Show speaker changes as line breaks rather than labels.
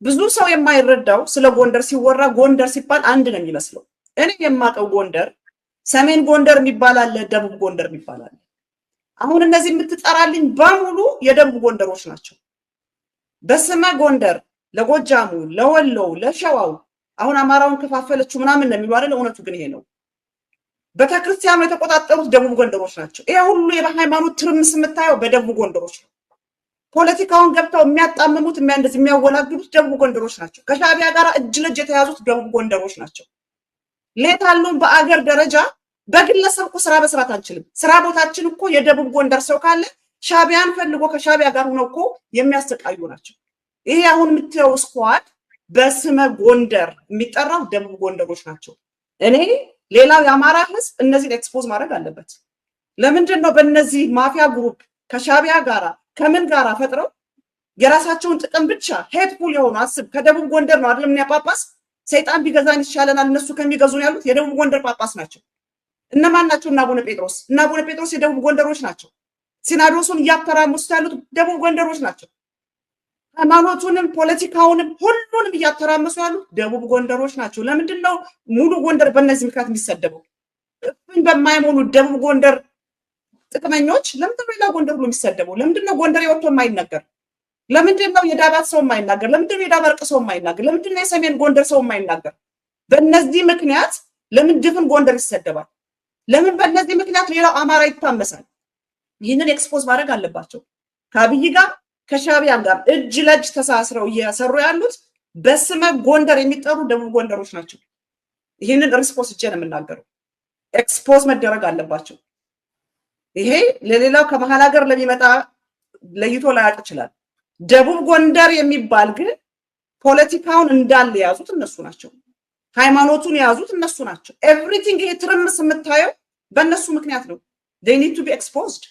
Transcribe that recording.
ብዙ ሰው የማይረዳው ስለ ጎንደር ሲወራ ጎንደር ሲባል አንድ ነው የሚመስለው። እኔ የማቀው ጎንደር ሰሜን ጎንደር የሚባል አለ፣ ደቡብ ጎንደር የሚባል አለ። አሁን እነዚህ የምትጠራልኝ በሙሉ የደቡብ ጎንደሮች ናቸው። በስመ ጎንደር ለጎጃሙ፣ ለወሎው፣ ለሸዋው አሁን አማራውን ከፋፈለችው ምናምን ነው የሚባለው። እውነቱ ግን ይሄ ነው። ቤተክርስቲያኑ የተቆጣጠሩት ደቡብ ጎንደሮች ናቸው። ይሄ ሁሉ የሃይማኖት ትርምስ የምታየው በደቡብ ጎንደሮች ነው። ፖለቲካውን ገብተው የሚያጣምሙት የሚያወላግዱት ደቡብ ጎንደሮች ናቸው። ከሻዕቢያ ጋር እጅ ለእጅ የተያዙት ደቡብ ጎንደሮች ናቸው። ሌታሉን በአገር ደረጃ በግለሰብ እኮ ስራ መስራት አንችልም። ስራ ቦታችን እኮ የደቡብ ጎንደር ሰው ካለ ሻዕቢያን ፈልጎ ከሻዕቢያ ጋር ሆነው እኮ የሚያሰቃዩ ናቸው። ይሄ አሁን የምትየው ስኳድ በስመ ጎንደር የሚጠራው ደቡብ ጎንደሮች ናቸው። እኔ ሌላው የአማራ ህዝብ እነዚህን ኤክስፖዝ ማድረግ አለበት። ለምንድን ነው በእነዚህ ማፊያ ግሩፕ ከሻዕቢያ ጋራ ከምን ጋራ ፈጥረው የራሳቸውን ጥቅም ብቻ ሄድፉል የሆኑ አስብ። ከደቡብ ጎንደር ነው አይደለም ጳጳስ ሰይጣን ቢገዛን ይሻለናል እነሱ ከሚገዙን ያሉት የደቡብ ጎንደር ጳጳስ ናቸው። እነማን ናቸው? እና አቡነ ጴጥሮስ የደቡብ ጎንደሮች ናቸው። ሲኖዶሱን እያተራመሱ ያሉት ደቡብ ጎንደሮች ናቸው። ሃይማኖቱንም ፖለቲካውንም ሁሉንም እያተራመሱ ያሉት ደቡብ ጎንደሮች ናቸው። ለምንድን ነው ሙሉ ጎንደር በእነዚህ ምክንያት የሚሰደበው? እፍኝ በማይሞሉ ደቡብ ጎንደር ጥቅመኞች ለምንድን ነው ሌላ ጎንደር ሁሉ የሚሰደበው? ለምንድን ነው ጎንደር የወጥቶ የማይናገር? ለምንድን ነው የዳባት ሰው የማይናገር? ለምንድን ነው የዳባርቅ ሰው የማይናገር? ለምንድን ነው የሰሜን ጎንደር ሰው የማይናገር? በእነዚህ ምክንያት ለምን ድፍን ጎንደር ይሰደባል? ለምን በእነዚህ ምክንያት ሌላው አማራ ይታመሳል? ይህንን ኤክስፖዝ ማድረግ አለባቸው። ከአብይ ጋር ከሻዕቢያ ጋር እጅ ለእጅ ተሳስረው እየሰሩ ያሉት በስመ ጎንደር የሚጠሩ ደቡብ ጎንደሮች ናቸው። ይህንን ሪስፖንስ እጄ ነው የምናገረው። ኤክስፖዝ መደረግ አለባቸው። ይሄ ለሌላው ከመሀል ሀገር ለሚመጣ ለይቶ ላያውቅ ይችላል። ደቡብ ጎንደር የሚባል ግን ፖለቲካውን እንዳለ የያዙት እነሱ ናቸው። ሃይማኖቱን የያዙት እነሱ ናቸው። ኤቭሪቲንግ ይሄ ትርምስ የምታየው በእነሱ ምክንያት ነው። they need to be exposed